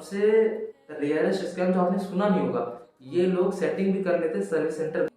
सबसे rarest scam जो आपने सुना नहीं होगा, ये लोग सेटिंग भी कर लेते service centre.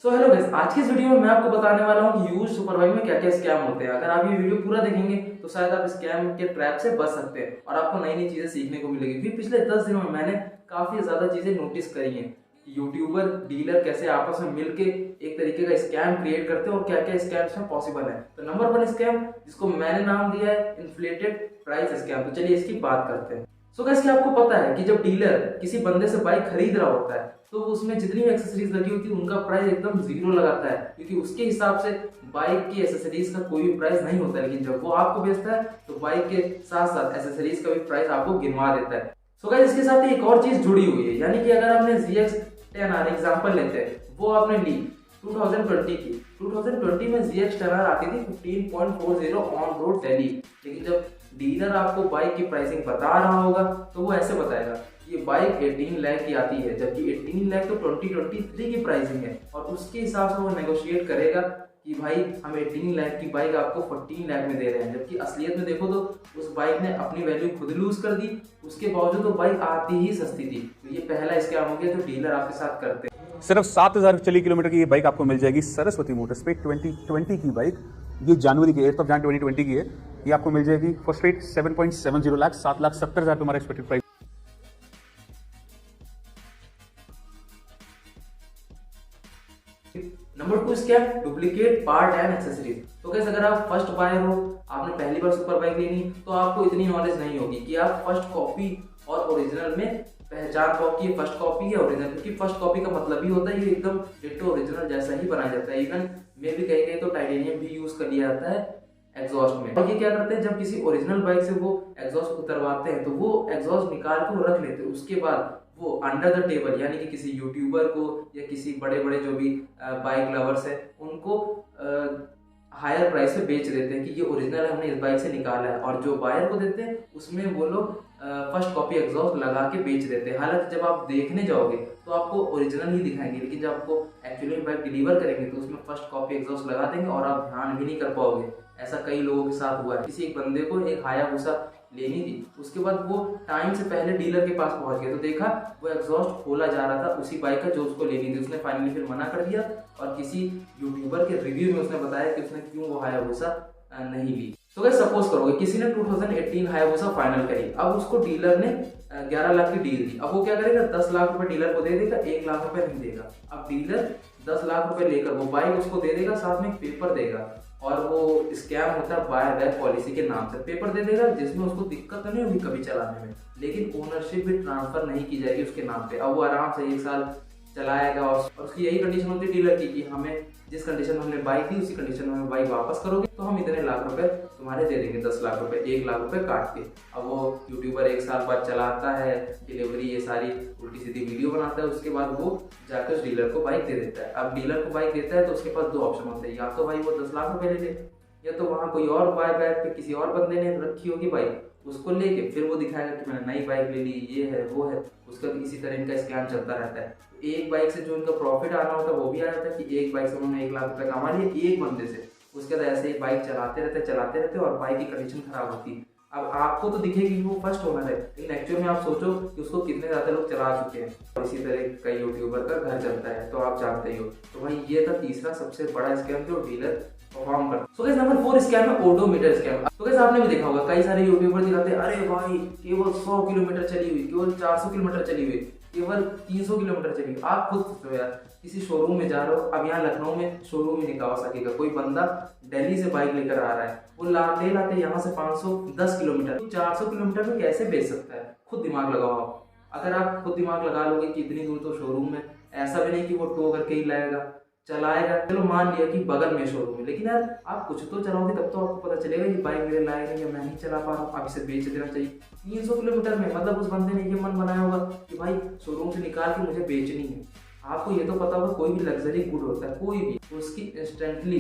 So hello guys, आज की इस वीडियो में मैं आपको बताने वाला हूँ कि यूज सुपर बाइक में क्या क्या स्कैम होते हैं। अगर आप ये वीडियो पूरा देखेंगे तो शायद आप स्कैम के ट्रैप से बच सकते हैं और आपको नई नई चीजें सीखने को मिलेगी। क्योंकि पिछले 10 दिनों में मैंने काफी ज्यादा चीजें नोटिस करी हैं कि यूट्यूबर डीलर कैसे आपस में मिलके एक तरीके का स्कैम क्रिएट करते हैं और क्या क्या स्कैम्स में पॉसिबल है। तो नंबर 1 स्कैम, जिसको मैंने नाम दिया है इन्फ्लेटेड प्राइस स्कैम। तो चलिए इसकी बात करते हैं। सो गाइस, क्या आपको पता है कि जब डीलर किसी बंदे से बाइक खरीद रहा होता है तो उसमें जितनी भी एक्सेसरीज लगी होती है उनका प्राइस एकदम जीरो लगाता है, क्योंकि उसके हिसाब से बाइक की एक्सेसरीज का कोई भी प्राइस नहीं होता है। लेकिन जब वो आपको बेचता है तो बाइक के साथ साथ एक्सेसरीज का भी प्राइस आपको गिनवा देता है। सो गाइस, इसके साथ एक और चीज जुड़ी हुई है, यानी कि अगर आपने ZX-10R एग्जांपल लेते हैं, वो आपने ली 2020 की। 2020 में ZX-10R आती थी 15.40 ऑन रोड दिल्ली। लेकिन जब डीलर आपको बाइक की प्राइसिंग बता रहा होगा तो वो ऐसे बताएगा ये बाइक 18 लाख की आती है, जबकि 18 लाख तो 2023 की प्राइसिंग है और उसके हिसाब से वो नेगोशिएट करेगा कि भाई हम 18 लाख की बाइक आपको 14 लाख में दे रहे हैं। जबकि असलियत में देखो तो उस बाइक ने अपनी वैल्यू खुद लूज कर दी, उसके बावजूद तो बाइक आती ही सस्ती थी। तो ये पहला स्कैम हो गया जो डीलर आपके साथ करते हैं। सिर्फ 7,000 चली किलोमीटर की ये बाइक आपको मिल जाएगी सरस्वती मोटर्स पे। 2020 की बाइक, ये जनवरी की 8 जनवरी 2020 की है। ये आपको मिल जाएगी फर्स्ट रेट 7.70 लाख, 7,70,000 पे हमारा expected price. Number 2 scam, duplicate part and accessories. तो गाइस, अगर आप फर्स्ट बायर हो, आपने पहली बार सुपर बाइक लेनी, तो आपको इतनी नॉलेज नहीं होगी कि आप फर्स्ट कॉपी और ओरिजिनल में पहचान पाओ कि ये फर्स्ट कॉपी है ओरिजिनल। क्योंकि फर्स्ट कॉपी का मतलब ही होता है ये एकदम डिट्टो ओरिजिनल जैसा ही बनाया जाता है। इवन में भी कहीं कहीं तो टाइटेनियम भी यूज कर लिया जाता है एग्जॉस्ट में। और ये क्या करते हैं, जब किसी ओरिजिनल बाइक से वो एग्जॉस्ट उतरवाते हैं तो वो एग्जॉस्ट निकाल के वो रख लेते हैं। उसके बाद वो अंडर द टेबल, यानी कि किसी यूट्यूबर को या किसी बड़े बड़े जो भी बाइक लवर्स है उनको हायर प्राइस पे बेच देते हैं कि ये ओरिजिनल है, हमने इस बाइक से निकाला है। और जो बायर को देते हैं उसमें वो लोग फर्स्ट कॉपी एग्जॉस्ट लगा के बेच देते हैं। हालांकि जब आप देखने जाओगे तो आपको ओरिजिनल ही दिखाएंगे, लेकिन जब आपको एक्चुअली बाइक डिलीवर करेंगे तो उसमें फर्स्ट कॉपी एग्जॉस्ट लगा देंगे और आप ध्यान भी नहीं कर पाओगे। ऐसा कई लोगों के साथ हुआ है। किसी एक बंदे को एक हायाबुसा लेनी थी, उसके बाद वो टाइम से पहले डीलर के पास पहुंच गया तो देखा वो एग्जॉस्ट खोला जा रहा था उसी बाइक का जो उसको लेनी थी। उसने फाइनली फिर मना कर दिया और किसी यूट्यूबर के रिव्यू में उसने बताया कि उसने क्यों वो हायाबुसा नहीं ली। तो गाइस, सपोज करोगे किसी ने 2018 हायाबुसा फाइनल करी, अब उसको डीलर ने 11 लाख की डील दी। अब वो क्या करेगा, 10 लाख रुपए डीलर को दे देगा, 1 लाख रुपए नहीं देगा। अब डीलर 10 लाख रुपए लेकर वो बाइक उसको दे देगा, साथ में एक पेपर देगा और वो स्कैम होता है बाय बैक पॉलिसी के नाम से। पेपर दे देगा जिसमें उसको दिक्कत तो नहीं होगी कभी चलाने में, लेकिन ओनरशिप भी ट्रांसफर नहीं की जाएगी उसके नाम पे। अब वो आराम से 1 साल चलाएगा और उसकी यही कंडीशन होती है डीलर की कि हमें जिस कंडीशन में हमने बाइक दी उसी कंडीशन में हमें बाइक वापस करोगे तो हम इतने लाख रुपए तुम्हारे दे देंगे, 10 लाख रुपए, 1 लाख रुपए काट के। अब वो यूट्यूबर 1 साल बाद चलाता है, डिलीवरी ये सारी उल्टी सीधी वीडियो बनाता है, उसके बाद वो जाकर उस डीलर को बाइक दे देता है। अब डीलर को बाइक देता है तो उसके पास 2 ऑप्शन होते हैं, या तो भाई वो 10 लाख रुपए ले ले, या तो वहाँ कोई और बाय बैक पे किसी और बंदे ने रखी होगी बाइक, उसको लेके फिर वो दिखाएगा कि मैंने नई बाइक ले ली, ये है वो है। उसका इसी तरह इनका स्कैम चलता रहता है। एक बाइक से जो इनका प्रॉफिट आना होता है वो भी आ जाता है कि एक बाइक से उन्होंने 1 लाख रुपए कमा लिए एक बंदे से। उसके बाद ऐसे ही बाइक चलाते रहते और बाइक की कंडीशन खराब होती है। अब आपको तो दिखेगी कि वो फर्स्ट ओनर है, लेकिन एक्चुअल में आप सोचो कि उसको कितने ज्यादा लोग चला चुके हैं। और इसी तरह कई यूट्यूबर का घर चलता है, तो आप जानते ही हो। तो भाई ये था तीसरा सबसे बड़ा स्कैम जो डीलर परफॉर्म करता है। सो गाइस, नंबर 4 स्कैम है ओडोमीटर स्कैम। तो गाइस, आपने भी देखा होगा कई सारे यूट्यूबर दिखाते हैं, अरे भाई केवल 100 किलोमीटर चली हुई, केवल 400 किलोमीटर चली हुई, केवल 300 किलोमीटर चली हुई। आप खुद सोचो यार, किसी शोरूम में जा रहे हो, अब यहाँ लखनऊ में शोरूम ही नहीं कावासाकी का, कोई बंदा दिल्ली से बाइक लेकर आ रहा है, वो लाते लाते यहाँ से 510 किलोमीटर, 400 किलोमीटर में कैसे बेच सकता है? खुद दिमाग लगाओ आप। अगर आप खुद दिमाग लगा लोगे कि इतनी दूर तो शोरूम में, ऐसा भी नहीं कि वो टो करके ही लाएगा, चलाएगा। चलो मान लिया कि बगल में शोरूम है, लेकिन यार आप कुछ तो चलाओगे तब तो आपको पता चलेगा कि बाइक मेरे लायक है या मैं नहीं चला पा रहा हूँ, अब इसे बेच देना चाहिए। 300 किलोमीटर में, मतलब उस बंदे ने ये मन बनाया होगा कि भाई शोरूम से निकाल के मुझे बेचनी है। आपको ये तो पता होगा कोई भी लग्जरी गुड होता है, कोई भी, तो उसकी इंस्टेंटली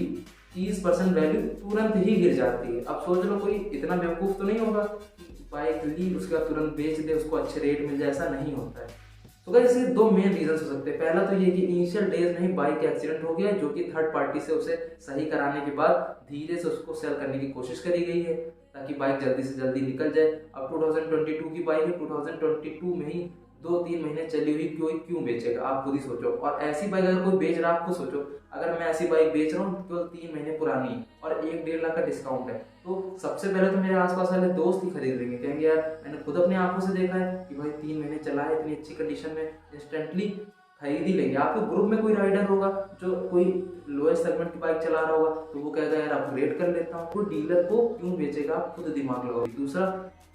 30% वैल्यू तुरंत ही गिर जाती है। अब सोच लो कोई इतना बेवकूफ तो नहीं होगा कि बाइक ली उसके बाद तुरंत बेच दे, उसको अच्छे रेट मिल जाए, ऐसा नहीं होता है। तो गाइस, इसके 2 मेन रीजन हो सकते हैं। पहला तो ये कि इनिशियल डेज में ही बाइक एक्सीडेंट हो गया, जो कि थर्ड पार्टी से उसे सही कराने के बाद धीरे से उसको सेल करने की कोशिश करी गई है। ताकि बाइक जल्दी से जल्दी निकल जाए। अब 2022 की बाइक है, 2022 में ही 2-3 महीने चली हुई कोई क्यों बेचेगा, आप खुद ही सोचो। और ऐसी बाइक अगर कोई बेच रहा है, आप खुद सोचो, अगर मैं ऐसी बाइक बेच रहा हूँ केवल 3 महीने पुरानी और 1-1.5 लाख का डिस्काउंट है, तो सबसे पहले तो मेरे आसपास वाले दोस्त ही खरीद लेंगे, कहेंगे यार मैंने खुद अपने आंखों से देखा है कि भाई 3 महीने चला है, इतनी अच्छी कंडीशन में, इंस्टेंटली खरीद ही लेंगे। आपके ग्रुप में कोई राइडर होगा जो कोई लोएस्ट सेगमेंट की बाइक चला रहा होगा, तो वो कहेगा यार अपग्रेड कर लेता हूँ, तो डीलर को क्यों बेचेगा, आप खुद दिमाग लगाओ। दूसरा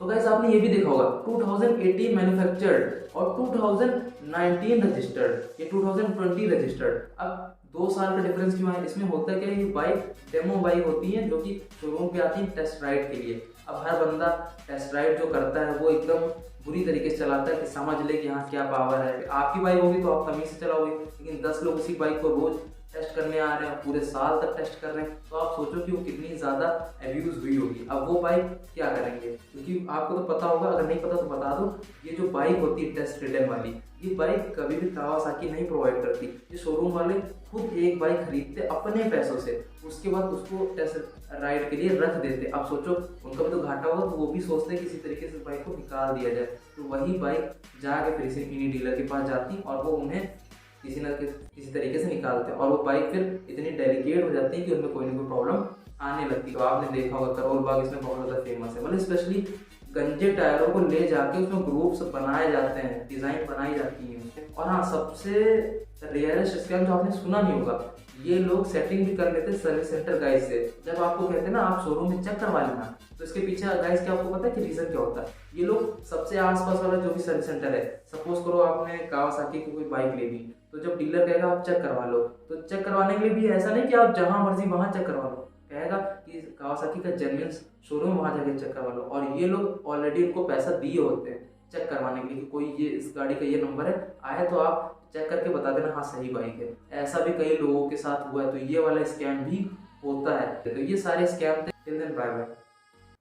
तो गाइस आपने ये भी देखा होगा 2018 मैन्युफैक्चर्ड और 2019 रजिस्टर्ड, ये 2020 रजिस्टर्ड। अब 2 साल का डिफरेंस क्यों है? इसमें होता है क्या, ये बाइक डेमो बाइक होती है जो कि शोरूम पे आती है टेस्ट राइड के लिए। अब हर बंदा टेस्ट राइड जो करता है वो एकदम बुरी तरीके से चलाता है कि समझ ले कि हाँ क्या पावर है। आपकी बाइक होगी तो आप तमीज से चलाओगे, लेकिन 10 लोग उसी बाइक को रोज टेस्ट करने आ रहे हैं, पूरे साल तक टेस्ट कर रहे हैं, तो आप सोचो कि वो कितनी ज़्यादा एब्यूज हुई होगी। अब वो बाइक क्या करेंगे, क्योंकि आपको तो पता होगा, अगर नहीं पता तो बता दो, ये जो बाइक होती है टेस्ट रिटर्न वाली, ये बाइक कभी भी कावासाकी नहीं प्रोवाइड करती। ये शोरूम वाले खुद एक बाइक खरीदते अपने पैसों से, उसके बाद उसको टेस्ट राइड के लिए रख देते। अब सोचो उनका भी तो घाटा होगा, तो वो भी सोचते हैं किसी तरीके से बाइक को निकाल दिया जाए, तो वही बाइक जाके फिर से किसी डीलर के पास जाती और वो उन्हें किसी तरीके से निकालते हैं, और वो बाइक फिर इतनी डेलिकेट हो जाती है कि उनमें कोई ना कोई प्रॉब्लम आने लगती है। तो आपने देखा होगा करोल बाग इसमें बहुत ज़्यादा फेमस है, मतलब स्पेशली गंजे टायरों को ले जाके उसमें ग्रुप्स बनाए जाते हैं, डिज़ाइन बनाई जाती है उसमें। और हाँ, सबसे रेयरेस्ट स्कैम जो आपने सुना नहीं होगा, ये लोग सेटिंग भी कर लेते हैं सर्विस सेंटर गाइज से। जब आपको कहते हैं ना आप शोरूम में चेक करवा लेना, तो इसके पीछे गाइज क्या आपको पता है कि रीजन क्या होता है? ये लोग सबसे आसपास वाला जो भी सर्विस सेंटर है, सपोज करो आपने कावासाकी की कोई बाइक ले ली, तो जब डीलर कहेगा आप चेक करवा लो, तो चेक करवाने के लिए भी ऐसा नहीं कि आप जहां मर्जी वहां चेक करवा लो, कहेगा कि कावासाकी का जेन्युइन शोरूम वहां जाके चेक करवा लो। और ये लोग ऑलरेडी उनको पैसा दिए होते हैं चेक करवाने के लिए कि कोई ये इस गाड़ी का ये नंबर है, आए तो आप चेक करके बता देना हाँ सही बाइक है। ऐसा भी कई लोगों के साथ हुआ है, तो ये वाला स्कैम भी होता है। तो ये सारे स्कैम थे। Till then bye bye.